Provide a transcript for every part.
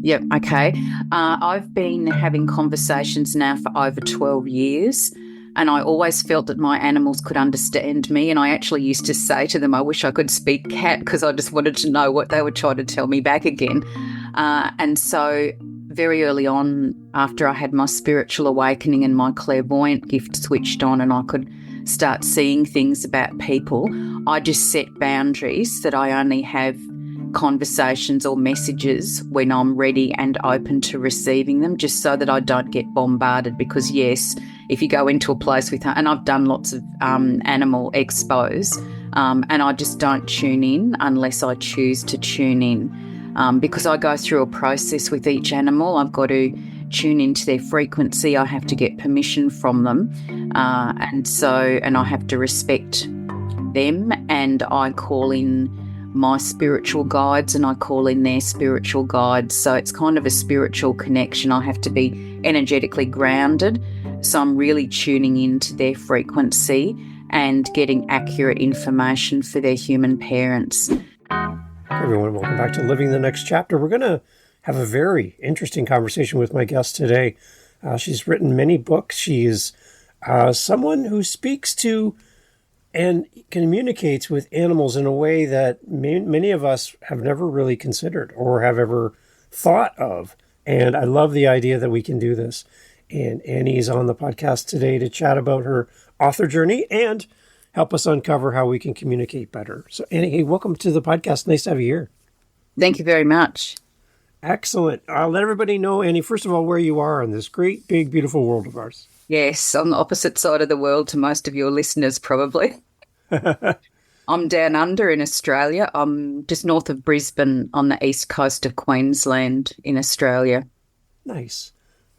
Yep. Okay. I've been having conversations now for over 12 years, and I always felt that my animals could understand me. And I actually used to say to them, I wish I could speak cat because I just wanted to know what they were trying to tell me back again. And so, very early on, after I had my spiritual awakening and my clairvoyant gift switched on and I could start seeing things about people, I just set boundaries that I only have conversations or messages when I'm ready and open to receiving them, just so that I don't get bombarded. Because yes, if you go into a place with, and I've done lots of animal expos, and I just don't tune in unless I choose to tune in, because I go through a process with each animal. I've got to tune into their frequency. I have to get permission from them, and I have to respect them, and I call in my spiritual guides and I call in their spiritual guides. So it's kind of a spiritual connection. I have to be energetically grounded. So I'm really tuning into their frequency and getting accurate information for their human parents. Hey everyone, welcome back to Living the Next Chapter. We're going to have a very interesting conversation with my guest today. She's written many books. She is someone who speaks to and communicates with animals in a way that many of us have never really considered or have ever thought of. And I love the idea that we can do this. And Annie is on the podcast today to chat about her author journey and help us uncover how we can communicate better. So Annie, hey, welcome to the podcast. Nice to have you here. Thank you very much. Excellent. I'll let everybody know, Annie, first of all, where you are in this great, big, beautiful world of ours. Yes, on the opposite side of the world to most of your listeners, probably. I'm down under in Australia. I'm just north of Brisbane on the east coast of Queensland in Australia. Nice.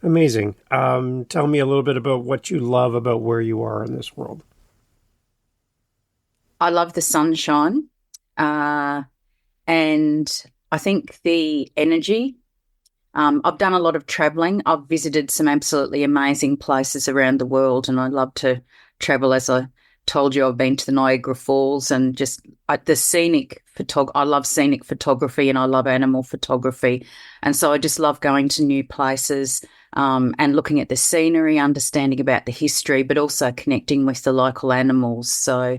Amazing. Tell me a little bit about what you love about where you are in this world. I love the sunshine, and I think the energy. I've done a lot of travelling. I've visited some absolutely amazing places around the world, and I love to travel. As I told you, I've been to the Niagara Falls and just the scenic I love scenic photography and I love animal photography. And so I just love going to new places and looking at the scenery, understanding about the history, but also connecting with the local animals. So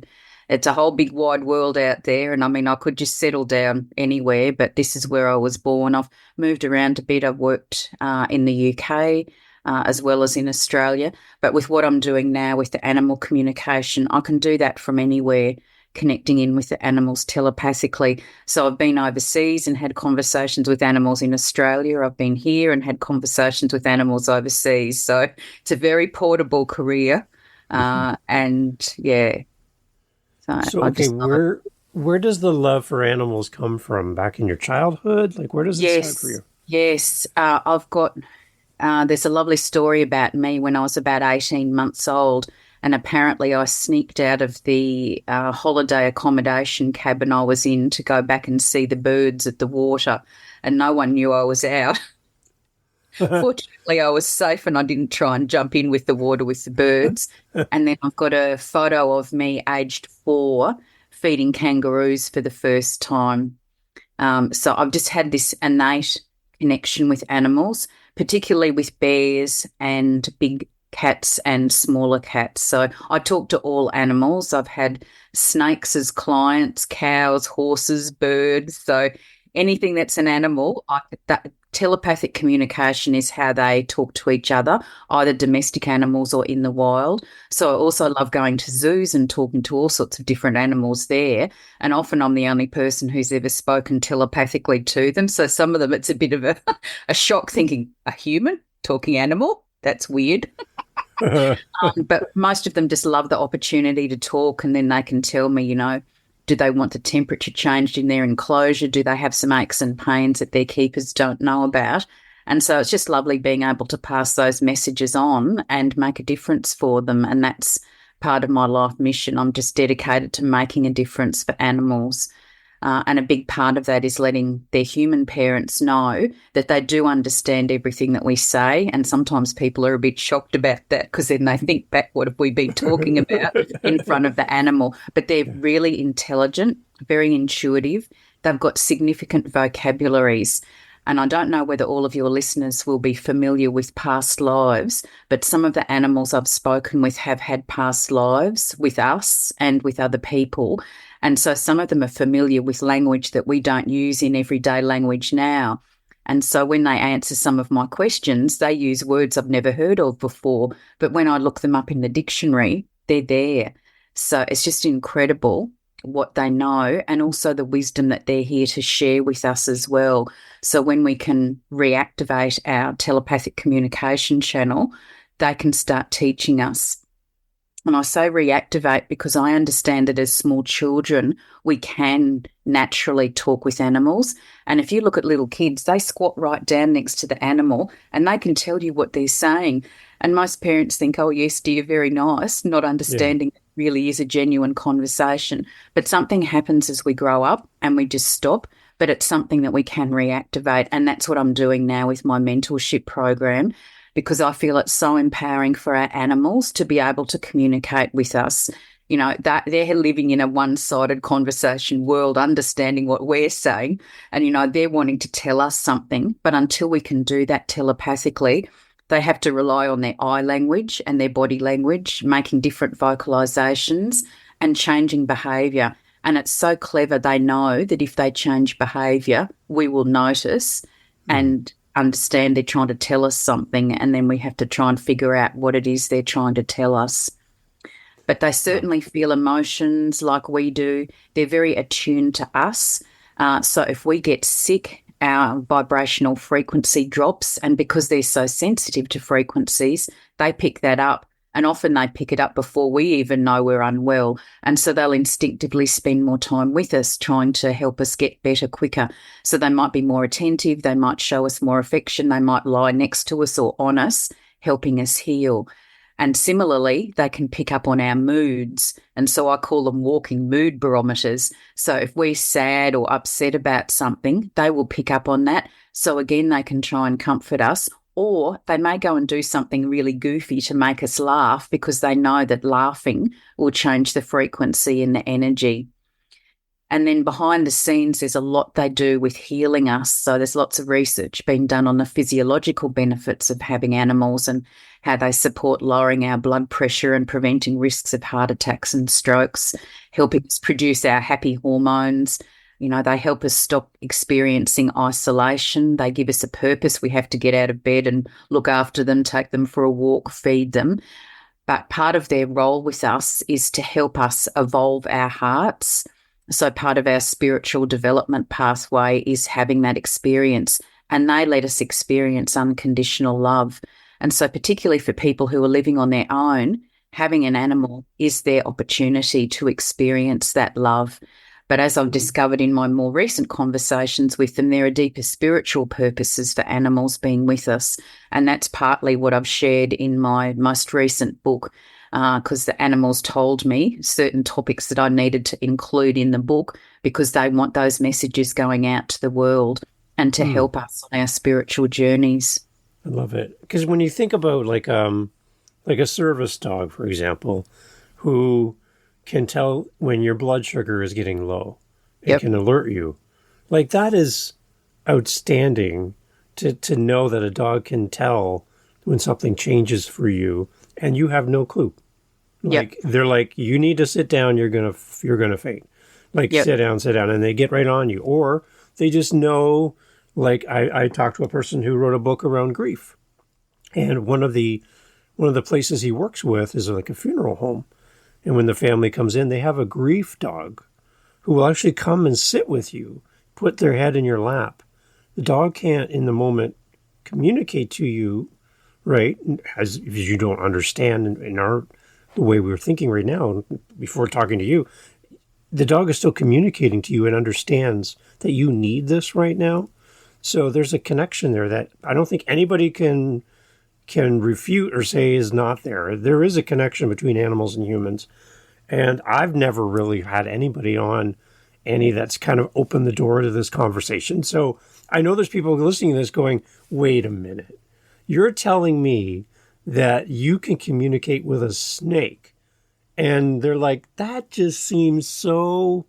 it's a whole big wide world out there. And I mean, I could just settle down anywhere, but this is where I was born. I've moved around a bit. I've worked in the UK as well as in Australia. But with what I'm doing now with the animal communication, I can do that from anywhere, connecting in with the animals telepathically. So I've been overseas and had conversations with animals in Australia. I've been here and had conversations with animals overseas. So it's a very portable career. And yeah. So okay, where does the love for animals come from? Back in your childhood? Like, where does it start for you? Yes. I've got, there's a lovely story about me when I was about 18 months old, and apparently I sneaked out of the holiday accommodation cabin I was in to go back and see the birds at the water, and no one knew I was out. Fortunately, I was safe and I didn't try and jump in with the water with the birds. And then I've got a photo of me aged 4 feeding kangaroos for the first time. So I've just had this innate connection with animals, particularly with bears and big cats and smaller cats. So I talk to all animals. I've had snakes as clients, cows, horses, birds. So anything that's an animal, that telepathic communication is how they talk to each other, either domestic animals or in the wild. So I also love going to zoos and talking to all sorts of different animals there. And often I'm the only person who's ever spoken telepathically to them. So some of them, it's a bit of a shock thinking, a human talking animal? That's weird. But most of them just love the opportunity to talk, and then they can tell me, you know, do they want the temperature changed in their enclosure? Do they have some aches and pains that their keepers don't know about? And so it's just lovely being able to pass those messages on and make a difference for them. And that's part of my life mission. I'm just dedicated to making a difference for animals. And a big part of that is letting their human parents know that they do understand everything that we say. And sometimes people are a bit shocked about that because then they think back, what have we been talking about in front of the animal? But they're really intelligent, very intuitive. They've got significant vocabularies. And I don't know whether all of your listeners will be familiar with past lives, but some of the animals I've spoken with have had past lives with us and with other people. And so some of them are familiar with language that we don't use in everyday language now. And so when they answer some of my questions, they use words I've never heard of before. But when I look them up in the dictionary, they're there. So it's just incredible what they know and also the wisdom that they're here to share with us as well. So when we can reactivate our telepathic communication channel, they can start teaching us. And I say reactivate because I understand that as small children, we can naturally talk with animals. And if you look at little kids, they squat right down next to the animal and they can tell you what they're saying. And most parents think, oh, yes, dear, very nice, not Yeah. understanding it really is a genuine conversation. But something happens as we grow up and we just stop. But it's something that we can reactivate. And that's what I'm doing now with my mentorship program, because I feel it's so empowering for our animals to be able to communicate with us. You know, that they're living in a one-sided conversation world, understanding what we're saying. And, you know, they're wanting to tell us something. But until we can do that telepathically, they have to rely on their eye language and their body language, making different vocalizations and changing behavior. And it's so clever. They know that if they change behavior, we will notice Mm. and understand they're trying to tell us something, and then we have to try and figure out what it is they're trying to tell us. But they Wow. certainly feel emotions like we do. They're very attuned to us. So if we get sick, our vibrational frequency drops, and because they're so sensitive to frequencies, they pick that up. And often they pick it up before we even know we're unwell. And so they'll instinctively spend more time with us, trying to help us get better quicker. So they might be more attentive, they might show us more affection, they might lie next to us or on us, helping us heal. And similarly, they can pick up on our moods. And so I call them walking mood barometers. So if we're sad or upset about something, they will pick up on that. So again, they can try and comfort us, or they may go and do something really goofy to make us laugh because they know that laughing will change the frequency and the energy. And then behind the scenes, there's a lot they do with healing us. So there's lots of research being done on the physiological benefits of having animals and how they support lowering our blood pressure and preventing risks of heart attacks and strokes, helping us produce our happy hormones. You know, they help us stop experiencing isolation. They give us a purpose. We have to get out of bed and look after them, take them for a walk, feed them. But part of their role with us is to help us evolve our hearts. So part of our spiritual development pathway is having that experience, and they let us experience unconditional love. And so particularly for people who are living on their own, having an animal is their opportunity to experience that love. But as I've discovered in my more recent conversations with them, there are deeper spiritual purposes for animals being with us. And that's partly what I've shared in my most recent book, because the animals told me certain topics that I needed to include in the book because they want those messages going out to the world and to Mm. help us on our spiritual journeys. I love it. Because when you think about like a service dog, for example, who can tell when your blood sugar is getting low and Yep. can alert you, like that is outstanding to know that a dog can tell when something changes for you and you have no clue. Yep. Like they're like, you need to sit down, you're gonna faint. Like Yep. sit down, and they get right on you. Or they just know, like I talked to a person who wrote a book around grief. And one of the places he works with is like a funeral home. And when the family comes in, they have a grief dog who will actually come and sit with you, put their head in your lap. The dog can't in the moment communicate to you, right? As if you don't understand in our the way we were thinking right now before talking to you, the dog is still communicating to you and understands that you need this right now. So there's a connection there that I don't think anybody can refute or say is not there. There is a connection between animals and humans. And I've never really had anybody on any that's kind of opened the door to this conversation. So I know there's people listening to this going, wait a minute. You're telling me that you can communicate with a snake. And they're like, that just seems so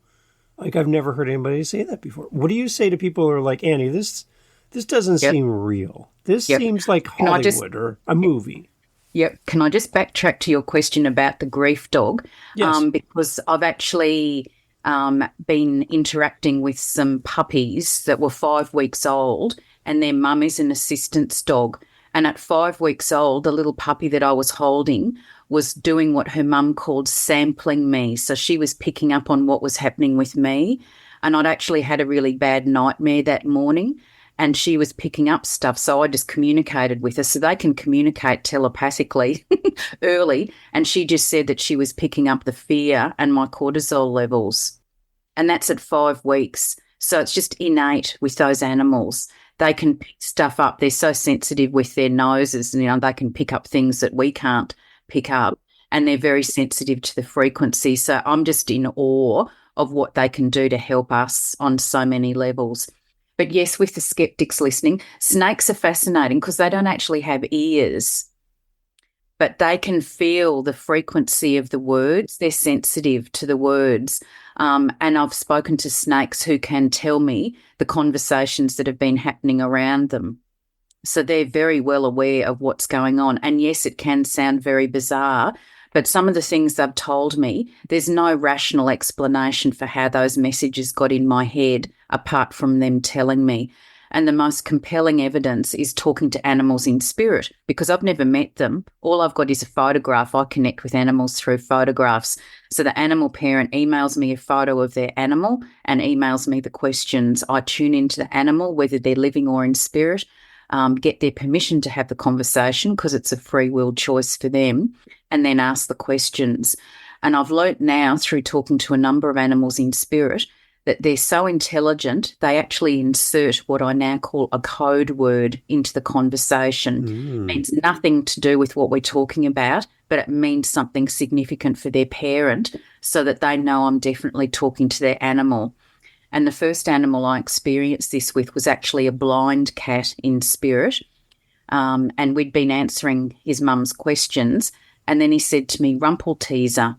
like I've never heard anybody say that before. What do you say to people who are like, Annie, this This doesn't Yep. seem real. This Yep. seems like Can I just Hollywood or a movie. Yep. Can I just backtrack to your question about the grief dog? Yes. Because I've actually been interacting with some puppies that were 5 weeks old, and their mum is an assistance dog. And at 5 weeks old, the little puppy that I was holding was doing what her mum called sampling me. So she was picking up on what was happening with me. And I'd actually had a really bad nightmare that morning, and she was picking up stuff. So I just communicated with her. So they can communicate telepathically early. And she just said that she was picking up the fear and my cortisol levels. And that's at 5 weeks. So it's just innate with those animals. They can pick stuff up. They're so sensitive with their noses, and, they can pick up things that we can't pick up. And they're very sensitive to the frequency. So I'm just in awe of what they can do to help us on so many levels. But yes, with the skeptics listening, snakes are fascinating because they don't actually have ears, but they can feel the frequency of the words. They're sensitive to the words. And I've spoken to snakes who can tell me the conversations that have been happening around them. So they're very well aware of what's going on. And yes, it can sound very bizarre, but some of the things they've told me, there's no rational explanation for how those messages got in my head apart from them telling me. And the most compelling evidence is talking to animals in spirit, because I've never met them. All I've got is a photograph. I connect with animals through photographs. So the animal parent emails me a photo of their animal and emails me the questions. I tune into the animal, whether they're living or in spirit, get their permission to have the conversation because it's a free will choice for them, and then ask the questions. And I've learnt now through talking to a number of animals in spirit that they're so intelligent, they actually insert what I now call a code word into the conversation. It means nothing to do with what we're talking about, but it means something significant for their parent so that they know I'm definitely talking to their animal. And the first animal I experienced this with was actually a blind cat in spirit. And we'd been answering his mum's questions. And then he said to me, rumple teaser.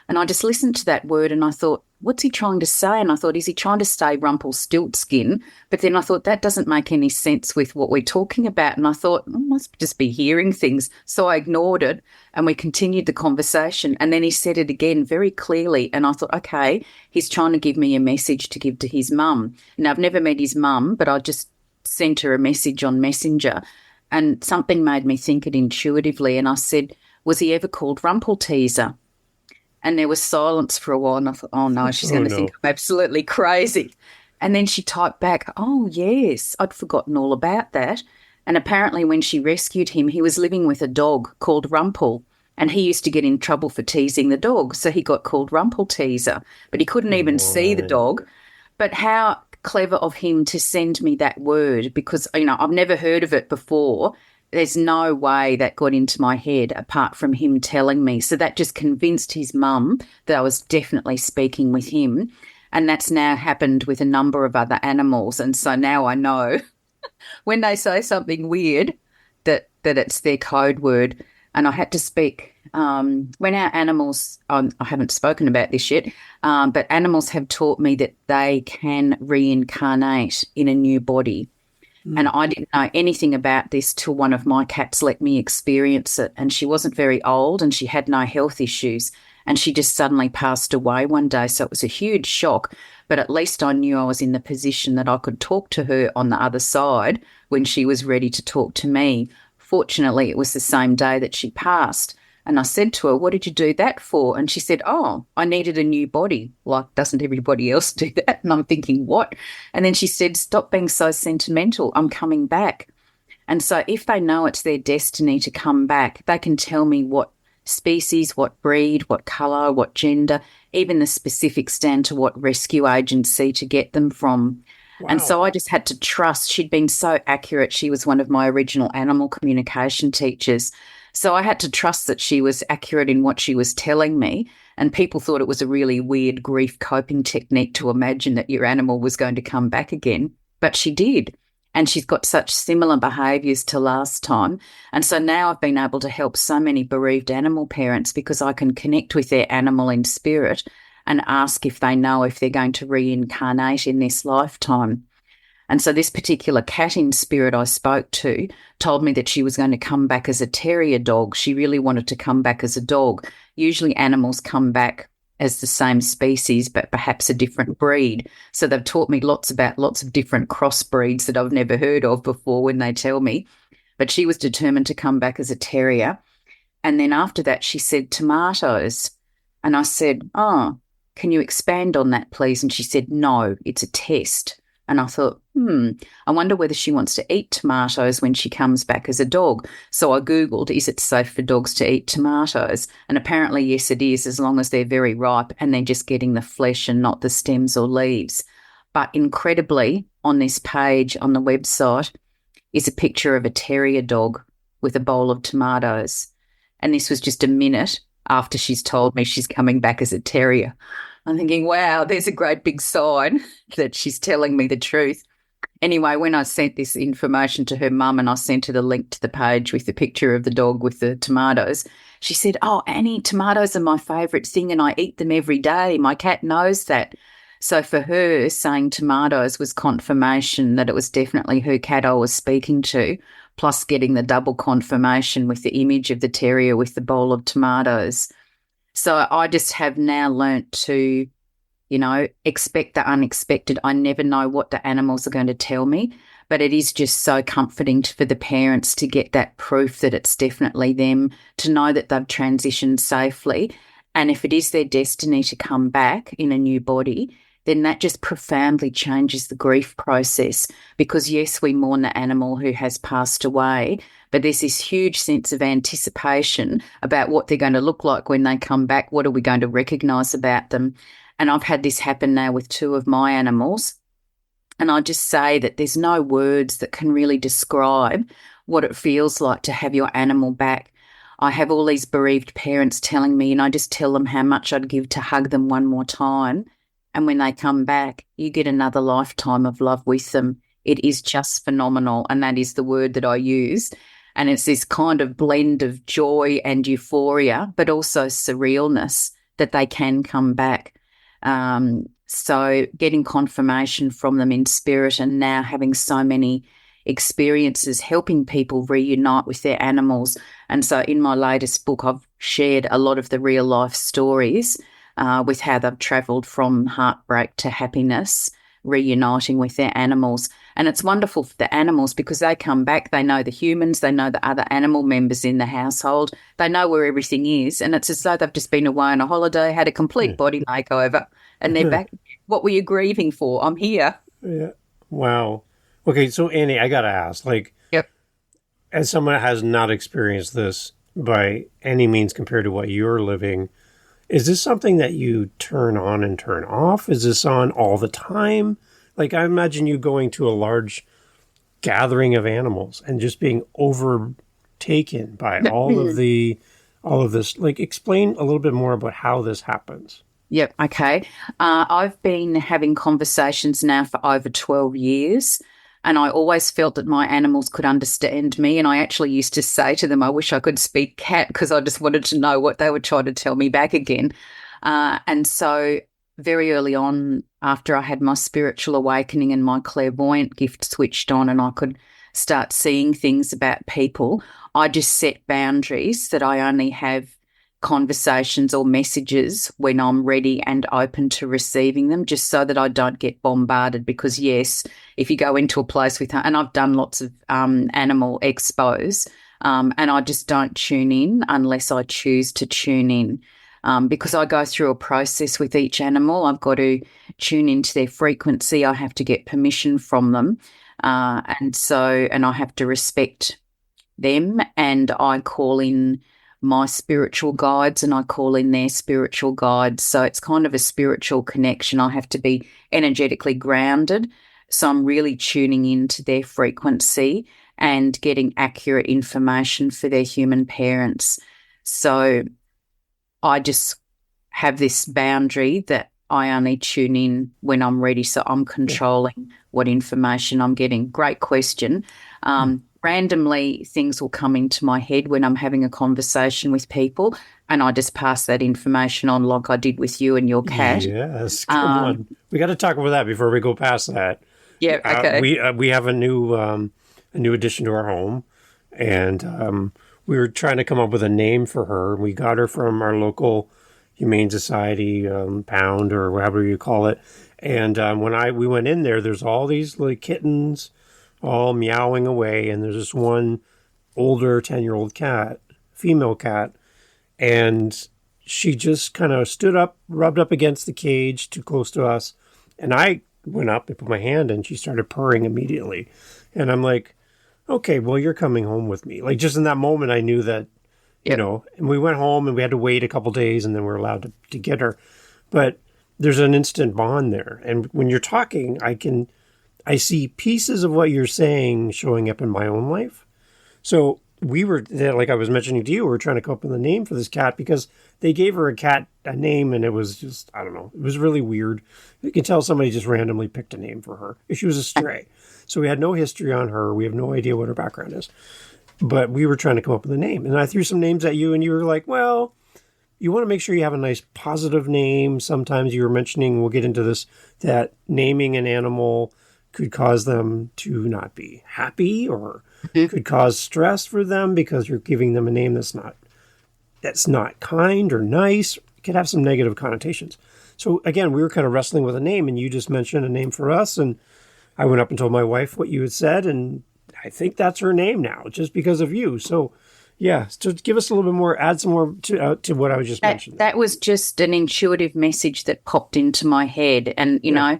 And I just listened to that word and I thought, what's he trying to say? And I thought, is he trying to say Rumpelstiltskin? But then I thought that doesn't make any sense with what we're talking about. And I thought, I must just be hearing things. So I ignored it and we continued the conversation. And then he said it again very clearly. And I thought, okay, he's trying to give me a message to give to his mum. Now, I've never met his mum, but I just sent her a message on Messenger. And something made me think it intuitively. And I said, was he ever called Rumpelteaser? And there was silence for a while, and I thought, oh, no, she's going to think I'm absolutely crazy. And then she typed back, oh, yes, I'd forgotten all about that. And apparently when she rescued him, he was living with a dog called Rumpel, and he used to get in trouble for teasing the dog, so he got called Rumpelteaser. But he couldn't even see the dog. But how clever of him to send me that word, because, I've never heard of it before. There's no way that got into my head apart from him telling me. So that just convinced his mum that I was definitely speaking with him. And that's now happened with a number of other animals. And so now I know when they say something weird that it's their code word. And I had to speak when our animals, I haven't spoken about this yet, but animals have taught me that they can reincarnate in a new body. And I didn't know anything about this till one of my cats let me experience it. And she wasn't very old and she had no health issues. And she just suddenly passed away one day. So it was a huge shock. But at least I knew I was in the position that I could talk to her on the other side when she was ready to talk to me. Fortunately, it was the same day that she passed. And I said to her, what did you do that for? And she said, oh, I needed a new body. Like, doesn't everybody else do that? And I'm thinking, what? And then she said, stop being so sentimental. I'm coming back. And so if they know it's their destiny to come back, they can tell me what species, what breed, what colour, what gender, even the specifics down to what rescue agency to get them from. Wow. And so I just had to trust. She'd been so accurate. She was one of my original animal communication teachers. So I had to trust that she was accurate in what she was telling me, and people thought it was a really weird grief coping technique to imagine that your animal was going to come back again. But she did, and she's got such similar behaviours to last time. And so now I've been able to help so many bereaved animal parents because I can connect with their animal in spirit and ask if they know if they're going to reincarnate in this lifetime. And so this particular cat in spirit I spoke to told me that she was going to come back as a terrier dog. She really wanted to come back as a dog. Usually animals come back as the same species, but perhaps a different breed. So they've taught me lots about lots of different crossbreeds that I've never heard of before when they tell me. But she was determined to come back as a terrier. And then after that, she said tomatoes. And I said, oh, can you expand on that, please? And she said, no, it's a test. And I thought, I wonder whether she wants to eat tomatoes when she comes back as a dog. So I Googled, is it safe for dogs to eat tomatoes? And apparently, yes, it is, as long as they're very ripe and they're just getting the flesh and not the stems or leaves. But incredibly, on this page on the website is a picture of a terrier dog with a bowl of tomatoes. And this was just a minute after she's told me she's coming back as a terrier. I'm thinking, wow, there's a great big sign that she's telling me the truth. Anyway, when I sent this information to her mum and I sent her the link to the page with the picture of the dog with the tomatoes, she said, oh, Annie, tomatoes are my favourite thing and I eat them every day. My cat knows that. So for her, saying tomatoes was confirmation that it was definitely her cat I was speaking to, plus getting the double confirmation with the image of the terrier with the bowl of tomatoes. So I just have now learnt to, expect the unexpected. I never know what the animals are going to tell me, but it is just so comforting for the parents to get that proof that it's definitely them, to know that they've transitioned safely. And if it is their destiny to come back in a new body, then that just profoundly changes the grief process, because yes, we mourn the animal who has passed away, but there's this huge sense of anticipation about what they're going to look like when they come back. What are we going to recognise about them? And I've had this happen now with two of my animals. And I just say that there's no words that can really describe what it feels like to have your animal back. I have all these bereaved parents telling me, and I just tell them how much I'd give to hug them one more time. And when they come back, you get another lifetime of love with them. It is just phenomenal. And that is the word that I use. And it's this kind of blend of joy and euphoria, but also surrealness that they can come back. So getting confirmation from them in spirit, and now having so many experiences helping people reunite with their animals. And so in my latest book, I've shared a lot of the real life stories with how they've travelled from heartbreak to happiness, reuniting with their animals. And it's wonderful for the animals because they come back, they know the humans, they know the other animal members in the household, they know where everything is, and it's as though they've just been away on a holiday, had a complete body makeover, and they're back. What were you grieving for? I'm here. Yeah. Wow. Okay, so Annie, I got to ask, Yep. as someone that has not experienced this by any means compared to what you're living, is this something that you turn on and turn off? Is this on all the time? I imagine you going to a large gathering of animals and just being overtaken by all of this. Explain a little bit more about how this happens. Yep. Okay. I've been having conversations now for over 12 years. And I always felt that my animals could understand me. And I actually used to say to them, I wish I could speak cat, because I just wanted to know what they were trying to tell me back again. And so very early on, after I had my spiritual awakening and my clairvoyant gift switched on and I could start seeing things about people, I just set boundaries that I only have conversations or messages when I'm ready and open to receiving them, just so that I don't get bombarded. Because yes, if you go into a place with, and I've done lots of animal expos, and I just don't tune in unless I choose to tune in, because I go through a process with each animal. I've got to tune into their frequency. I have to get permission from them, and I have to respect them, and I call in my spiritual guides and I call in their spiritual guides. So it's kind of a spiritual connection. I have to be energetically grounded. So I'm really tuning into their frequency and getting accurate information for their human parents. So I just have this boundary that I only tune in when I'm ready. So I'm controlling what information I'm getting. Great question. Randomly, things will come into my head when I'm having a conversation with people, and I just pass that information on like I did with you and your cat. Yes, come on. We got to talk about that before we go past that. Yeah. Okay. We have a new addition to our home, and we were trying to come up with a name for her. We got her from our local Humane Society pound or whatever you call it. And when we went in there, there's all these little kittens all meowing away, and there's this one older 10-year-old cat, female cat, and she just kind of stood up, rubbed up against the cage too close to us, and I went up and put my hand in. She started purring immediately, and I'm like, okay, well, you're coming home with me. Like, just in that moment, I knew that, Yep. and we went home and we had to wait a couple days, and then we were allowed to get her. But there's an instant bond there. And when you're talking, I see pieces of what you're saying showing up in my own life. So we were, like I was mentioning to you, we were trying to come up with a name for this cat because they gave her a name, and it was just, I don't know, it was really weird. You can tell somebody just randomly picked a name for her. She was a stray. So we had no history on her. We have no idea what her background is. But we were trying to come up with a name. And I threw some names at you, and you were like, well, you want to make sure you have a nice positive name. Sometimes you were mentioning, we'll get into this, that naming an animal could cause them to not be happy, or could cause stress for them because you're giving them a name that's not kind or nice. It could have some negative connotations. So again, we were kind of wrestling with a name, and you just mentioned a name for us, and I went up and told my wife what you had said, and I think that's her name now, just because of you. So yeah, so give us a little bit more, add some more to what I was just mentioning. That was just an intuitive message that popped into my head. And, you know,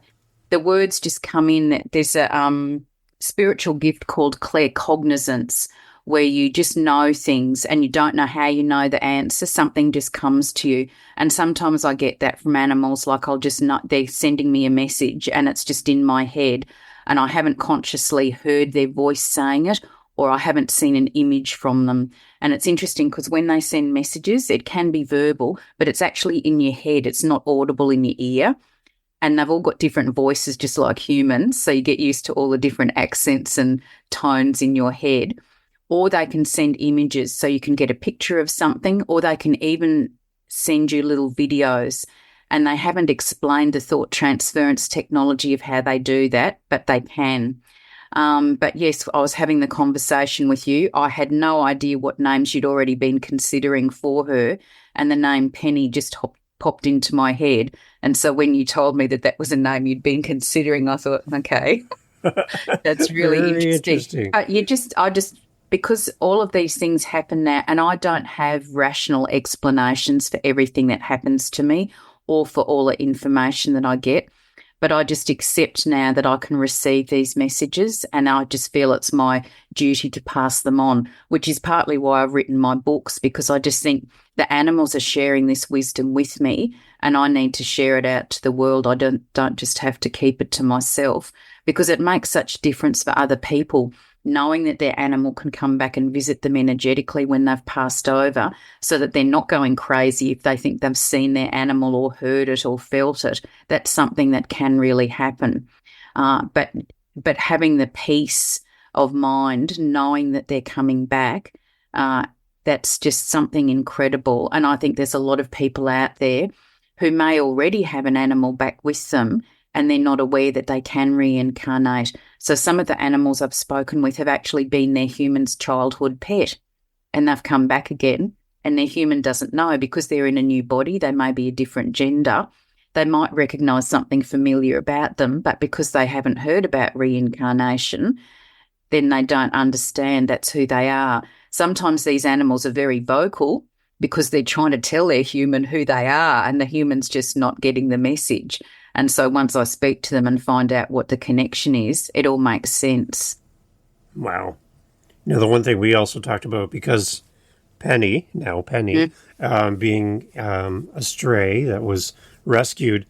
the words just come in. There's a spiritual gift called claircognizance, where you just know things and you don't know how you know the answer. Something just comes to you. And sometimes I get that from animals, like I'll just know they're sending me a message and it's just in my head, and I haven't consciously heard their voice saying it, or I haven't seen an image from them. And it's interesting because when they send messages, it can be verbal, but it's actually in your head. It's not audible in your ear. And they've all got different voices, just like humans. So you get used to all the different accents and tones in your head. Or they can send images, so you can get a picture of something, or they can even send you little videos. And they haven't explained the thought transference technology of how they do that, but they can. But yes, I was having the conversation with you. I had no idea what names you'd already been considering for her, and the name Penny just popped into my head. And so when you told me that that was a name you'd been considering, I thought, okay, that's really Very interesting. Because all of these things happen now, and I don't have rational explanations for everything that happens to me or for all the information that I get. But I just accept now that I can receive these messages, and I just feel it's my duty to pass them on, which is partly why I've written my books, because I just think the animals are sharing this wisdom with me, and I need to share it out to the world. I don't just have to keep it to myself, because it makes such a difference for other people, knowing that their animal can come back and visit them energetically when they've passed over, so that they're not going crazy if they think they've seen their animal or heard it or felt it. That's something that can really happen. But having the peace of mind, knowing that they're coming back, that's just something incredible. And I think there's a lot of people out there who may already have an animal back with them, and they're not aware that they can reincarnate. So some of the animals I've spoken with have actually been their human's childhood pet, and they've come back again, and their human doesn't know because they're in a new body. They may be a different gender. They might recognise something familiar about them, but because they haven't heard about reincarnation, then they don't understand that's who they are. Sometimes these animals are very vocal because they're trying to tell their human who they are, and the human's just not getting the message. And so once I speak to them and find out what the connection is, it all makes sense. Wow. The one thing we also talked about, because Penny, being a stray that was rescued,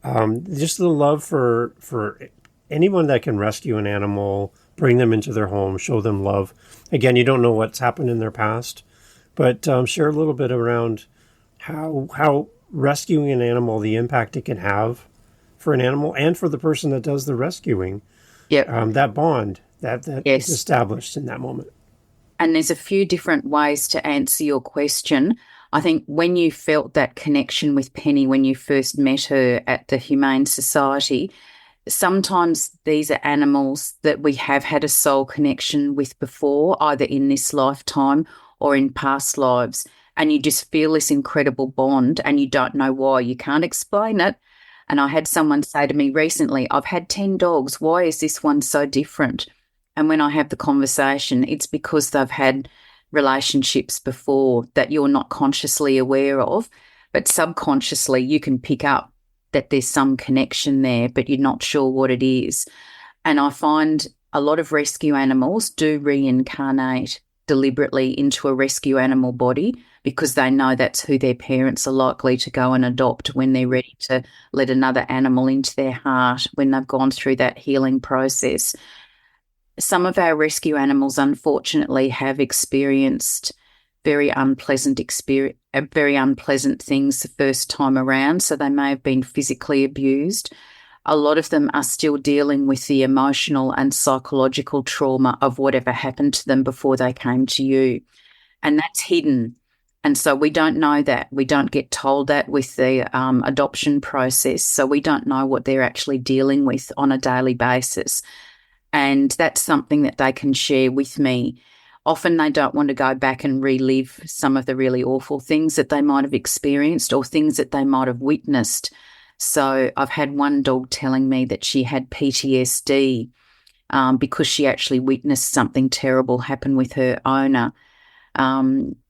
just the love for anyone that can rescue an animal, bring them into their home, show them love. Again, you don't know what's happened in their past, but share a little bit around how rescuing an animal, the impact it can have for an animal and for the person that does the rescuing. Yep. That bond that Yes. is established in that moment. And there's a few different ways to answer your question. I think when you felt that connection with Penny, when you first met her at the Humane Society, sometimes these are animals that we have had a soul connection with before, either in this lifetime or in past lives. And you just feel this incredible bond and you don't know why. You can't explain it. And I had someone say to me recently, I've had 10 dogs. Why is this one so different? And when I have the conversation, it's because they've had relationships before that you're not consciously aware of, but subconsciously you can pick up that there's some connection there, but you're not sure what it is. And I find a lot of rescue animals do reincarnate deliberately into a rescue animal body because they know that's who their parents are likely to go and adopt when they're ready to let another animal into their heart, when they've gone through that healing process. Some of our rescue animals, unfortunately, have experienced very unpleasant things the first time around. So they may have been physically abused. A lot of them are still dealing with the emotional and psychological trauma of whatever happened to them before they came to you. And that's hidden. And so we don't know that. We don't get told that with the adoption process. So we don't know what they're actually dealing with on a daily basis. And that's something that they can share with me. Often they don't want to go back and relive some of the really awful things that they might have experienced or things that they might have witnessed. So I've had one dog telling me that she had PTSD because she actually witnessed something terrible happen with her owner.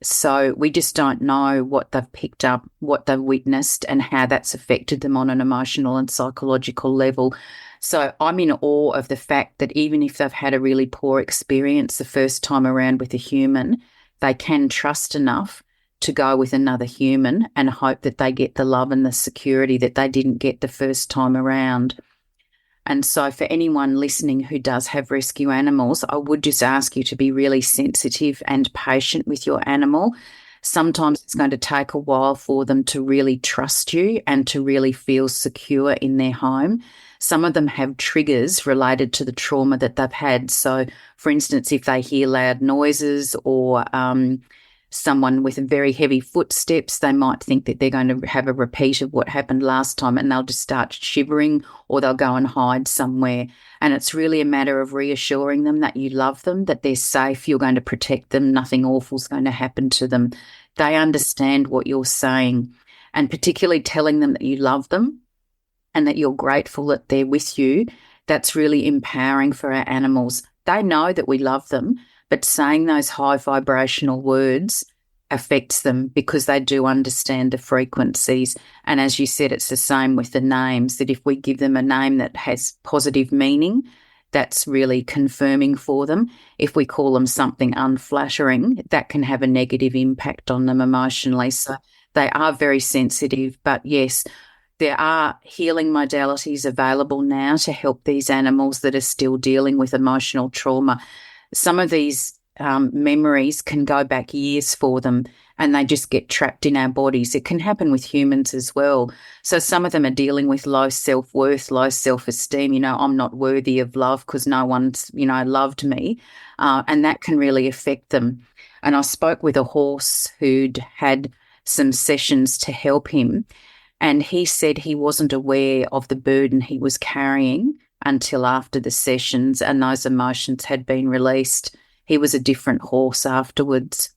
So we just don't know what they've picked up, what they've witnessed, and how that's affected them on an emotional and psychological level. So I'm in awe of the fact that even if they've had a really poor experience the first time around with a human, they can trust enough to go with another human and hope that they get the love and the security that they didn't get the first time around. And so for anyone listening who does have rescue animals, I would just ask you to be really sensitive and patient with your animal. Sometimes it's going to take a while for them to really trust you and to really feel secure in their home. Some of them have triggers related to the trauma that they've had. So, for instance, if they hear loud noises or someone with very heavy footsteps, they might think that they're going to have a repeat of what happened last time and they'll just start shivering or they'll go and hide somewhere. And it's really a matter of reassuring them that you love them, that they're safe, you're going to protect them, nothing awful is going to happen to them. They understand what you're saying, and particularly telling them that you love them and that you're grateful that they're with you. That's really empowering for our animals. They know that we love them, but saying those high vibrational words affects them because they do understand the frequencies. And as you said, it's the same with the names, that if we give them a name that has positive meaning, that's really confirming for them. If we call them something unflattering, that can have a negative impact on them emotionally. So they are very sensitive. But yes, there are healing modalities available now to help these animals that are still dealing with emotional trauma. Some of these memories can go back years for them and they just get trapped in our bodies. It can happen with humans as well. So some of them are dealing with low self-worth, low self-esteem. I'm not worthy of love because no one's, loved me. And that can really affect them. And I spoke with a horse who'd had some sessions to help him, and he said he wasn't aware of the burden he was carrying until after the sessions and those emotions had been released. He was a different horse afterwards.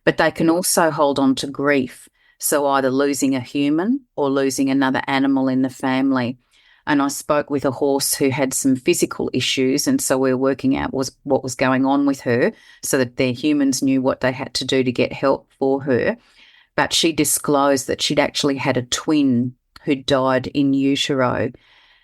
But they can also hold on to grief, so either losing a human or losing another animal in the family. And I spoke with a horse who had some physical issues, and so we were working out what was going on with her so that their humans knew what they had to do to get help for her. But she disclosed that she'd actually had a twin who died in utero.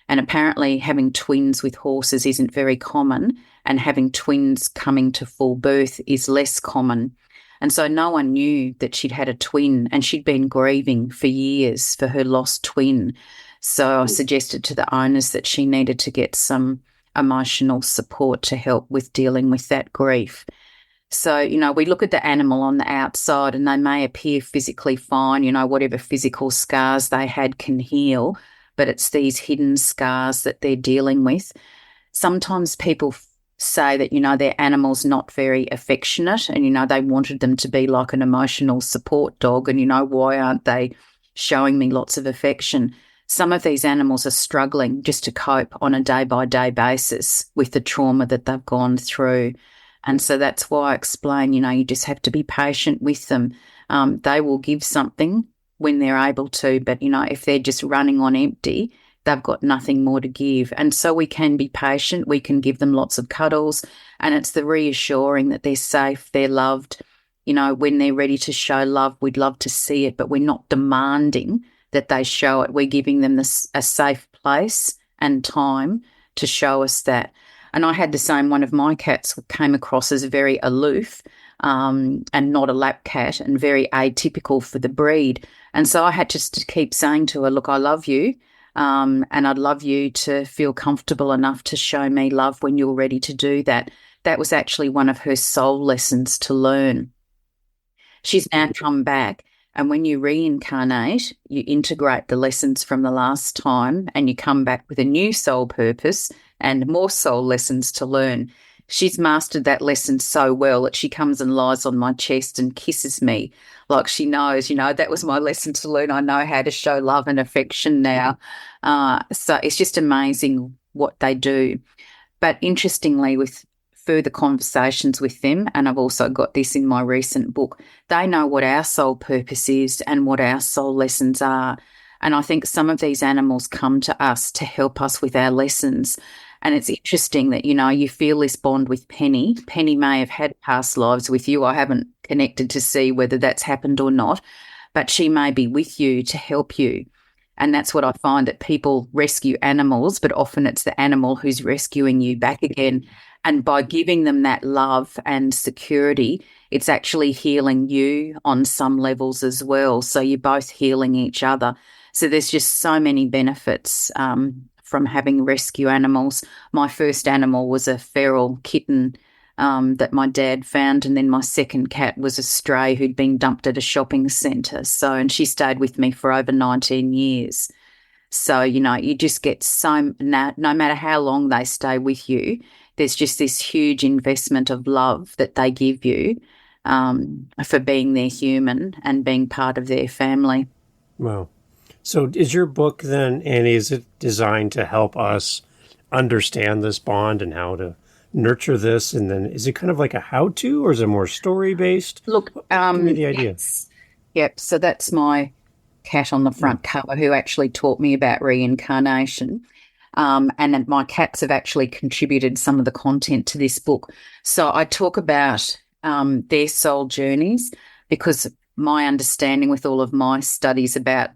And apparently having twins with horses isn't very common, and having twins coming to full birth is less common. And so no one knew that she'd had a twin, and she'd been grieving for years for her lost twin. So I suggested to the owners that she needed to get some emotional support to help with dealing with that grief. So, we look at the animal on the outside and they may appear physically fine, whatever physical scars they had can heal, but it's these hidden scars that they're dealing with. Sometimes people say that, their animal's not very affectionate and, they wanted them to be like an emotional support dog and, why aren't they showing me lots of affection? some of these animals are struggling just to cope on a day-by-day basis with the trauma that they've gone through. And so that's why I explain, you just have to be patient with them. They will give something when they're able to, but, if they're just running on empty, they've got nothing more to give. And so we can be patient. We can give them lots of cuddles, and it's the reassuring that they're safe, they're loved. When they're ready to show love, we'd love to see it, but we're not demanding that they show it. We're giving them a safe place and time to show us that. And I had the same. One of my cats came across as very aloof, and not a lap cat, and very atypical for the breed. And so I had just to keep saying to her, look, I love you, and I'd love you to feel comfortable enough to show me love when you're ready to do that. That was actually one of her soul lessons to learn. She's now come back, and when you reincarnate, you integrate the lessons from the last time, and you come back with a new soul purpose and more soul lessons to learn. She's mastered that lesson so well that she comes and lies on my chest and kisses me like she knows, that was my lesson to learn. I know how to show love and affection now. So it's just amazing what they do. But interestingly, with further conversations with them, and I've also got this in my recent book, they know what our soul purpose is and what our soul lessons are. And I think some of these animals come to us to help us with our lessons. And it's interesting that, you feel this bond with Penny. Penny may have had past lives with you. I haven't connected to see whether that's happened or not, but she may be with you to help you. And that's what I find, that people rescue animals, but often it's the animal who's rescuing you back again. And by giving them that love and security, it's actually healing you on some levels as well. So you're both healing each other. So there's just so many benefits from having rescue animals. My first animal was a feral kitten that my dad found, and then my second cat was a stray who'd been dumped at a shopping centre. And she stayed with me for over 19 years. So, you just get no matter how long they stay with you, there's just this huge investment of love that they give you for being their human and being part of their family. Wow. So is your book then, Annie, is it designed to help us understand this bond and how to nurture this? And then is it kind of like a how-to, or is it more story-based? Look, give me the idea. Yes. Yep, so that's my cat on the front cover who actually taught me about reincarnation. And my cats have actually contributed some of the content to this book. So I talk about their soul journeys, because my understanding with all of my studies about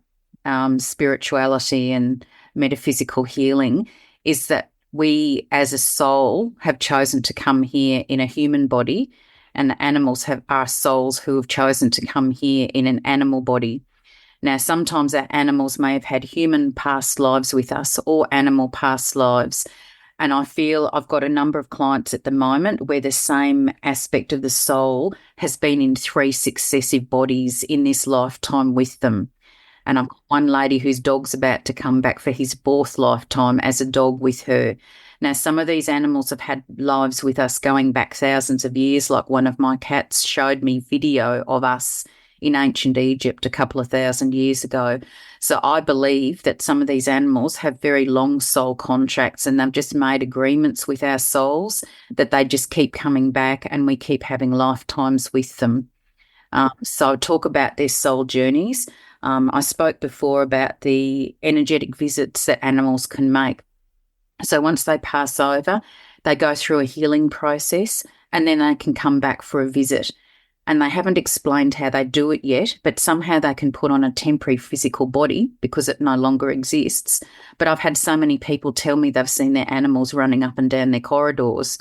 spirituality and metaphysical healing is that we as a soul have chosen to come here in a human body, and the animals are souls who have chosen to come here in an animal body. Now, sometimes our animals may have had human past lives with us or animal past lives. And I feel I've got a number of clients at the moment where the same aspect of the soul has been in 3 successive bodies in this lifetime with them. And I've got one lady whose dog's about to come back for his 4th lifetime as a dog with her. Now, some of these animals have had lives with us going back thousands of years. Like one of my cats showed me video of us in ancient Egypt a couple of thousand years ago. So I believe that some of these animals have very long soul contracts, and they've just made agreements with our souls that they just keep coming back, and we keep having lifetimes with them. So I talk about their soul journeys. I spoke before about the energetic visits that animals can make. So once they pass over, they go through a healing process, and then they can come back for a visit. And they haven't explained how they do it yet, but somehow they can put on a temporary physical body because it no longer exists. But I've had so many people tell me they've seen their animals running up and down their corridors.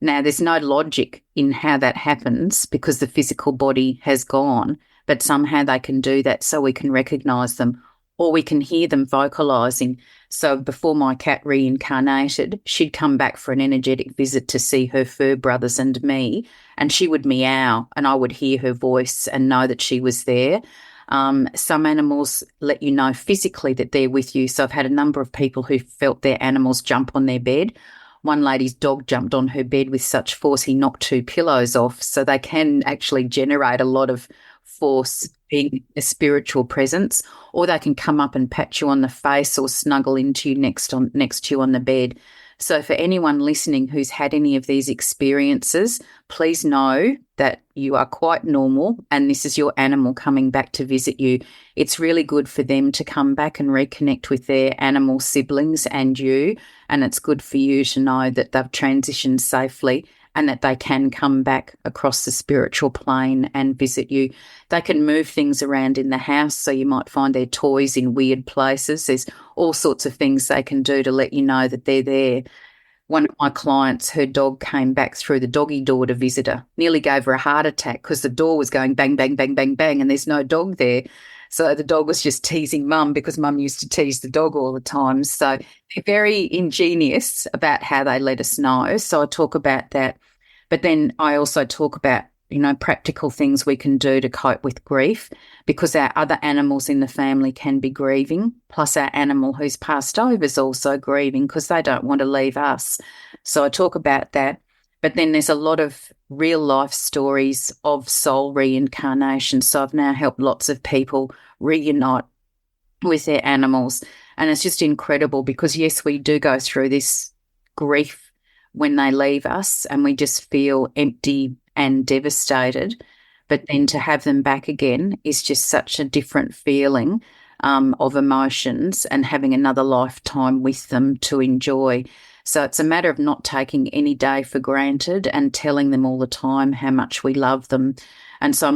Now, there's no logic in how that happens because the physical body has gone, but somehow they can do that so we can recognise them, or we can hear them vocalising. So before my cat reincarnated, she'd come back for an energetic visit to see her fur brothers and me, and she would meow, and I would hear her voice and know that she was there. Some animals let you know physically that they're with you. So I've had a number of people who felt their animals jump on their bed. One lady's dog jumped on her bed with such force he knocked 2 pillows off. So they can actually generate a lot of being a spiritual presence, or they can come up and pat you on the face or snuggle into you next to you on the bed. So for anyone listening who's had any of these experiences, please know that you are quite normal and this is your animal coming back to visit you. It's really good for them to come back and reconnect with their animal siblings and you, and it's good for you to know that they've transitioned safely and that they can come back across the spiritual plane and visit you. They can move things around in the house, so you might find their toys in weird places. There's all sorts of things they can do to let you know that they're there. One of my clients, her dog came back through the doggy door to visit her, nearly gave her a heart attack because the door was going bang, bang, bang, bang, bang, and there's no dog there. So the dog was just teasing mum because mum used to tease the dog all the time. So they're very ingenious about how they let us know. So I talk about that. But then I also talk about, practical things we can do to cope with grief, because our other animals in the family can be grieving, plus our animal who's passed over is also grieving because they don't want to leave us. So I talk about that. But then there's a lot of real life stories of soul reincarnation. So I've now helped lots of people reunite with their animals. And it's just incredible because, yes, we do go through this grief when they leave us and we just feel empty and devastated. But then to have them back again is just such a different feeling of emotions and having another lifetime with them to enjoy. So it's a matter of not taking any day for granted and telling them all the time how much we love them. And so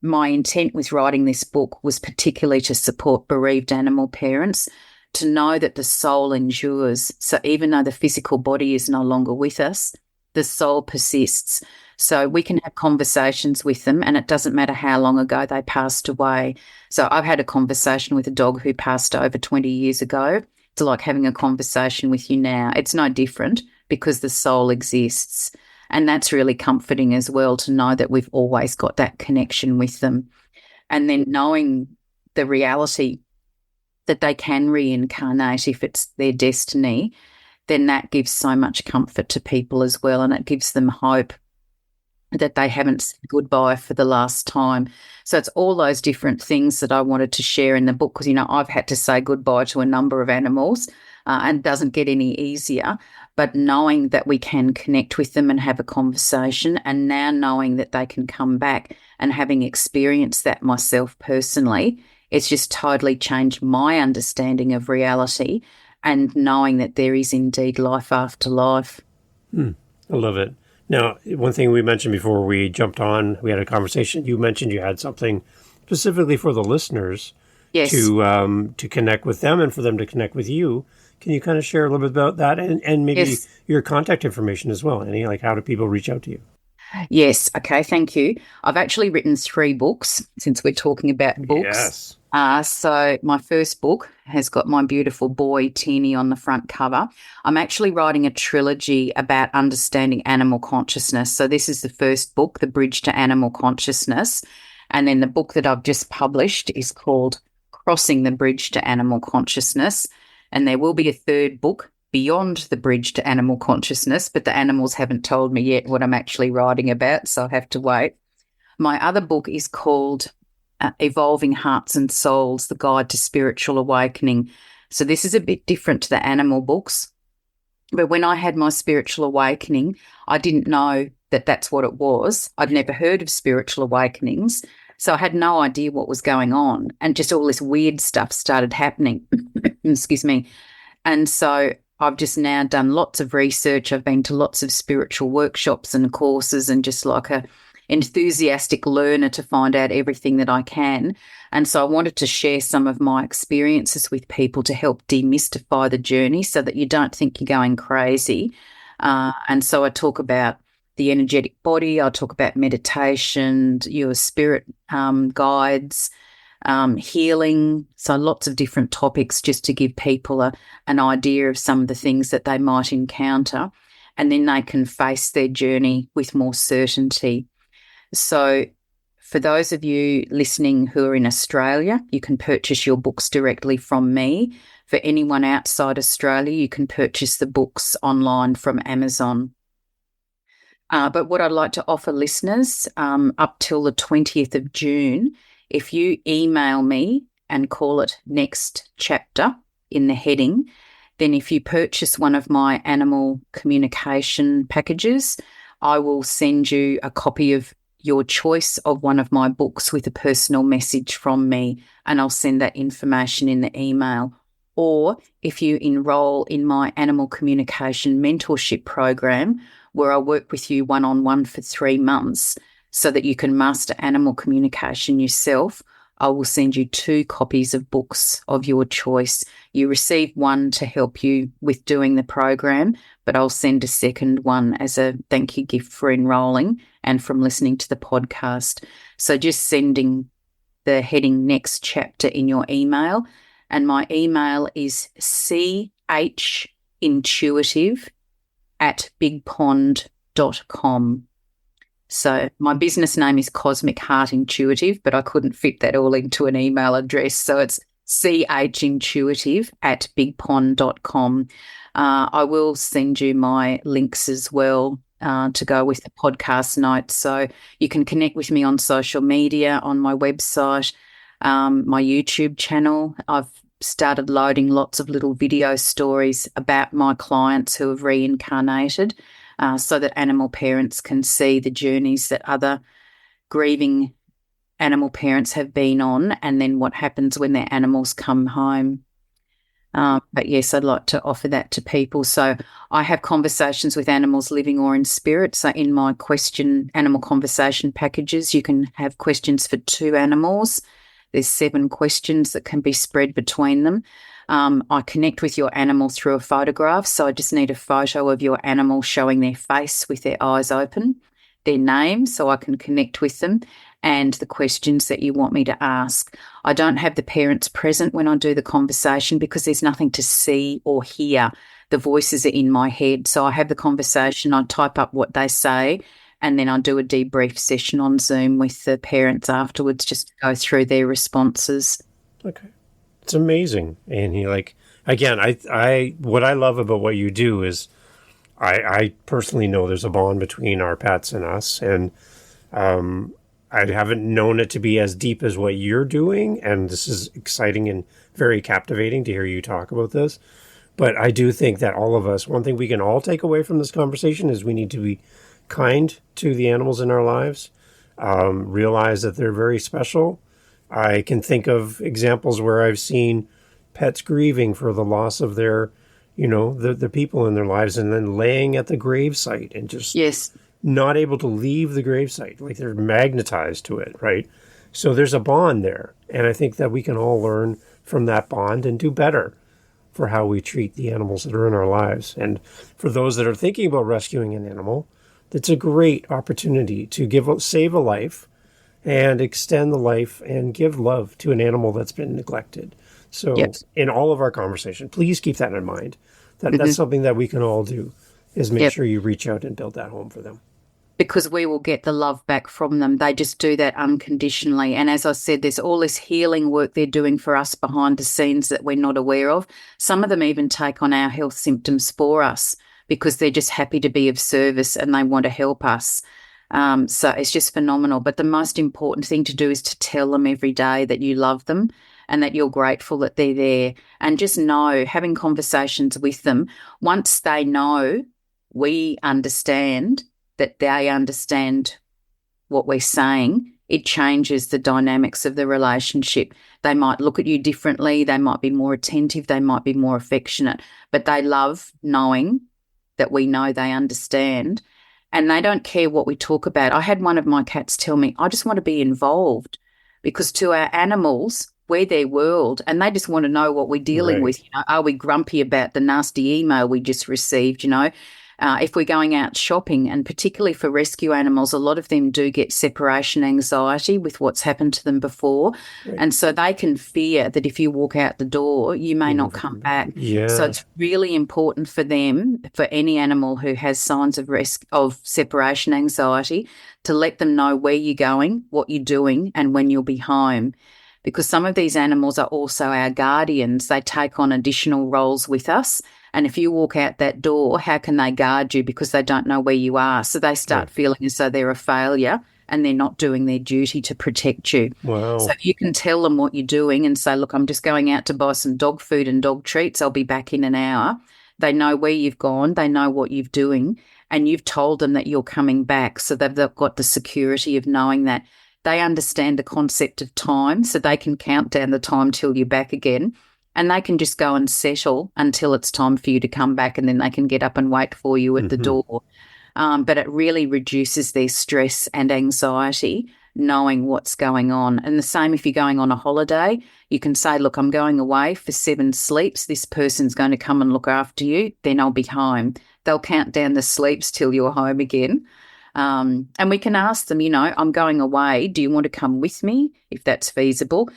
my intent with writing this book was particularly to support bereaved animal parents, to know that the soul endures. So even though the physical body is no longer with us, the soul persists. So we can have conversations with them, and it doesn't matter how long ago they passed away. So I've had a conversation with a dog who passed over 20 years ago. It's like having a conversation with you now. It's no different because the soul exists. And that's really comforting as well, to know that we've always got that connection with them. And then knowing the reality that they can reincarnate if it's their destiny, then that gives so much comfort to people as well, and it gives them hope that they haven't said goodbye for the last time. So it's all those different things that I wanted to share in the book because, I've had to say goodbye to a number of animals and it doesn't get any easier. But knowing that we can connect with them and have a conversation, and now knowing that they can come back, and having experienced that myself personally, it's just totally changed my understanding of reality and knowing that there is indeed life after life. I love it. Now, one thing we mentioned before we jumped on, we had a conversation. You mentioned you had something specifically for the listeners, yes, to connect with them and for them to connect with you. Can you kind of share a little bit about that and maybe yes, your contact information as well? How do people reach out to you? Yes. Okay. Thank you. I've actually written 3 books since we're talking about books. Yes. So my first book has got my beautiful boy Teeny on the front cover. I'm actually writing a trilogy about understanding animal consciousness. So this is the first book, The Bridge to Animal Consciousness. And then the book that I've just published is called Crossing the Bridge to Animal Consciousness. And there will be a third book, Beyond the Bridge to Animal Consciousness, but the animals haven't told me yet what I'm actually writing about, so I have to wait. My other book is called Evolving Hearts and Souls, The Guide to Spiritual Awakening. So this is a bit different to the animal books, but when I had my spiritual awakening, I didn't know that that's what it was. I'd never heard of spiritual awakenings, so I had no idea what was going on, and just all this weird stuff started happening. Excuse me. And so I've just now done lots of research. I've been to lots of spiritual workshops and courses, and just like a enthusiastic learner to find out everything that I can. And so I wanted to share some of my experiences with people to help demystify the journey so that you don't think you're going crazy. And so I talk about the energetic body. I talk about meditation, your spirit guides, healing. So lots of different topics just to give people an idea of some of the things that they might encounter, and then they can face their journey with more certainty. So for those of you listening who are in Australia, you can purchase your books directly from me. For anyone outside Australia, you can purchase the books online from Amazon. But what I'd like to offer listeners up till the 20th of June, if you email me and call it next chapter in the heading, then if you purchase one of my animal communication packages, I will send you a copy of your choice of one of my books with a personal message from me, and I'll send that information in the email. Or if you enroll in my animal communication mentorship program, where I work with you one-on-one for 3 months so that you can master animal communication yourself, I will send you 2 copies of books of your choice. You receive one to help you with doing the program, but I'll send a second one as a thank you gift for enrolling and from listening to the podcast. So just sending the heading next chapter in your email. And my email is chintuitive@bigpond.com. So my business name is Cosmic Heart Intuitive, but I couldn't fit that all into an email address. So it's chintuitive@bigpond.com. I will send you my links as well to go with the podcast notes. So you can connect with me on social media, on my website, my YouTube channel. I've started loading lots of little video stories about my clients who have reincarnated, so that animal parents can see the journeys that other grieving animal parents have been on, and then what happens when their animals come home. But yes, I'd like to offer that to people. So I have conversations with animals living or in spirit. So in my animal conversation packages, you can have questions for 2 animals. There's 7 questions that can be spread between them. I connect with your animal through a photograph. So I just need a photo of your animal showing their face with their eyes open, their name, so I can connect with them, and the questions that you want me to ask. I don't have the parents present when I do the conversation because there's nothing to see or hear. The voices are in my head. So I have the conversation, I type up what they say, and then I do a debrief session on Zoom with the parents afterwards just to go through their responses. Okay. It's amazing. And again, I what I love about what you do is I personally know there's a bond between our pets and us. And I haven't known it to be as deep as what you're doing. And this is exciting and very captivating to hear you talk about this. But I do think that all of us, one thing we can all take away from this conversation is we need to be kind to the animals in our lives, realize that they're very special. I can think of examples where I've seen pets grieving for the loss of their, the people in their lives, and then laying at the gravesite and just not able to leave the gravesite, like they're magnetized to it, right? So there's a bond there. And I think that we can all learn from that bond and do better for how we treat the animals that are in our lives. And for those that are thinking about rescuing an animal, it's a great opportunity to save a life and extend the life and give love to an animal that's been neglected. So in all of our conversation, please keep that in mind. That's something that we can all do, is make sure you reach out and build that home for them. Because we will get the love back from them. They just do that unconditionally. And as I said, there's all this healing work they're doing for us behind the scenes that we're not aware of. Some of them even take on our health symptoms for us because they're just happy to be of service and they want to help us. So it's just phenomenal. But the most important thing to do is to tell them every day that you love them and that you're grateful that they're there. And just know, having conversations with them, once they know we understand, that they understand what we're saying, it changes the dynamics of the relationship. They might look at you differently. They might be more attentive. They might be more affectionate. But they love knowing that we know they understand. And they don't care what we talk about. I had one of my cats tell me, I just want to be involved, because to our animals, we're their world and they just want to know what we're dealing with. Are we grumpy about the nasty email we just received, if we're going out shopping, and particularly for rescue animals, a lot of them do get separation anxiety with what's happened to them before. Right. And so they can fear that if you walk out the door, you may not come back. Yeah. So it's really important for them, for any animal who has signs of separation anxiety, to let them know where you're going, what you're doing, and when you'll be home. because some of these animals are also our guardians. They take on additional roles with us. And if you walk out that door, how can they guard you because they don't know where you are? So they start feeling as though they're a failure and they're not doing their duty to protect you. Wow. So if you can tell them what you're doing and say, look, I'm just going out to buy some dog food and dog treats. I'll be back in an hour. They know where you've gone. They know what you're doing. And you've told them that you're coming back. So they've got the security of knowing that. They understand the concept of time, so they can count down the time till you're back again. And they can just go and settle until it's time for you to come back, and then they can get up and wait for you at the door. But it really reduces their stress and anxiety knowing what's going on. And the same if you're going on a holiday, you can say, look, I'm going away for 7 sleeps. This person's going to come and look after you. Then I'll be home. They'll count down the sleeps till you're home again. And we can ask them, I'm going away. Do you want to come with me if that's feasible?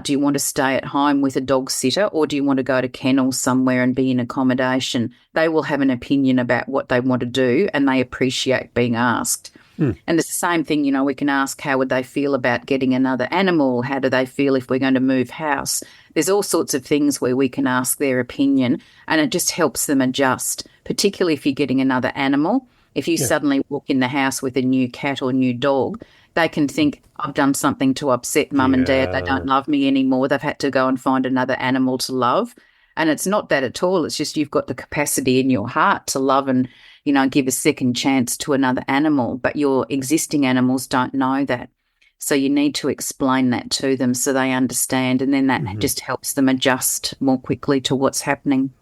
Do you want to stay at home with a dog sitter, or do you want to go to kennels somewhere and be in accommodation? They will have an opinion about what they want to do, and they appreciate being asked. And it's the same thing, we can ask how would they feel about getting another animal? How do they feel if we're going to move house? There's all sorts of things where we can ask their opinion, and it just helps them adjust, particularly if you're getting another animal. If you suddenly walk in the house with a new cat or new dog, they can think, I've done something to upset mum and dad. They don't love me anymore. They've had to go and find another animal to love. And it's not that at all. It's just you've got the capacity in your heart to love and, give a second chance to another animal. But your existing animals don't know that. So you need to explain that to them so they understand. And then that just helps them adjust more quickly to what's happening.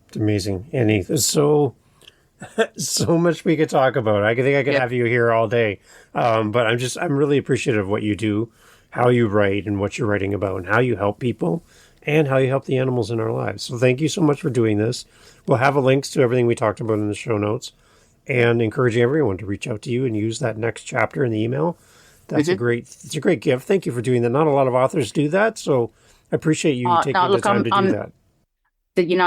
It's amazing, Annie. There's so much we could talk about. I think I could have you here all day. But I'm really appreciative of what you do, how you write and what you're writing about, and how you help people and how you help the animals in our lives. So thank you so much for doing this. We'll have links to everything we talked about in the show notes, and encouraging everyone to reach out to you and use that next chapter in the email. It's a great gift. Thank you for doing that. Not a lot of authors do that, so I appreciate you taking the time to do that.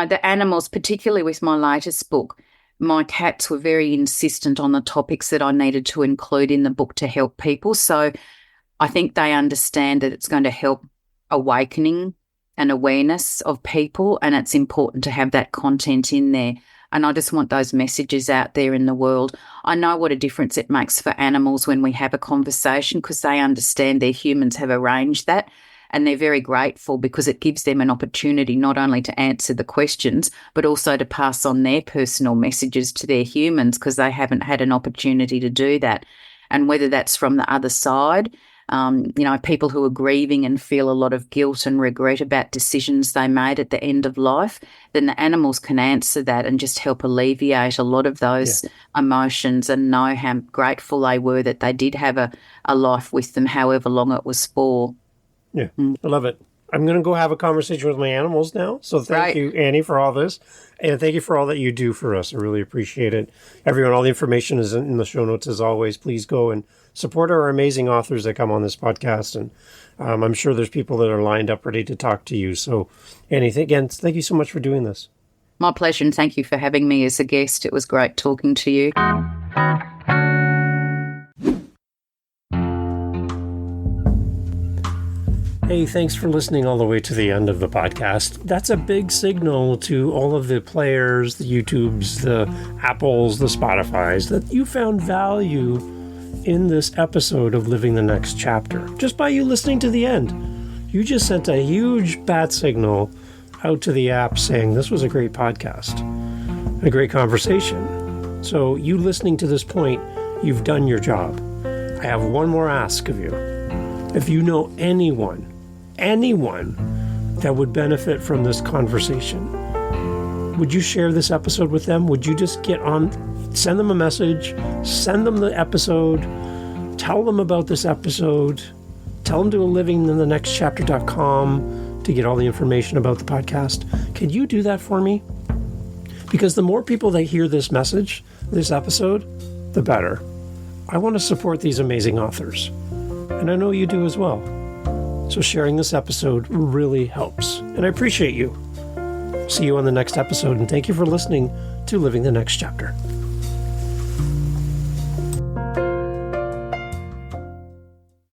The animals, particularly with my latest book, my cats were very insistent on the topics that I needed to include in the book to help people. So I think they understand that it's going to help awakening and awareness of people, and it's important to have that content in there. And I just want those messages out there in the world. I know what a difference it makes for animals when we have a conversation, because they understand their humans have arranged that. And they're very grateful because it gives them an opportunity not only to answer the questions, but also to pass on their personal messages to their humans, because they haven't had an opportunity to do that. And whether that's from the other side, people who are grieving and feel a lot of guilt and regret about decisions they made at the end of life, then the animals can answer that and just help alleviate a lot of those emotions and know how grateful they were that they did have a life with them, however long it was for. Yeah, I love it. I'm going to go have a conversation with my animals now. So thank you, Annie, for all this. And thank you for all that you do for us. I really appreciate it. Everyone, all the information is in the show notes as always. Please go and support our amazing authors that come on this podcast. And I'm sure there's people that are lined up ready to talk to you. So, Annie, again, thank you so much for doing this. My pleasure, and thank you for having me as a guest. It was great talking to you. Hey, thanks for listening all the way to the end of the podcast. That's a big signal to all of the players, the YouTubes, the Apples, the Spotifys, that you found value in this episode of Living the Next Chapter. Just by you listening to the end, you just sent a huge bat signal out to the app saying this was a great podcast, a great conversation. So you listening to this point, you've done your job. I have one more ask of you. If you know anyone that would benefit from this conversation, would you share this episode with them? Would you just get on, send them a message, send them the episode, tell them about this episode, tell them to go livinginthenextchapter.com to get all the information about the podcast. Can you do that for me? Because the more people that hear this message, this episode, the better. I want to support these amazing authors, and I know you do as well. So sharing this episode really helps, and I appreciate you. See you on the next episode, and thank you for listening to Living the Next Chapter.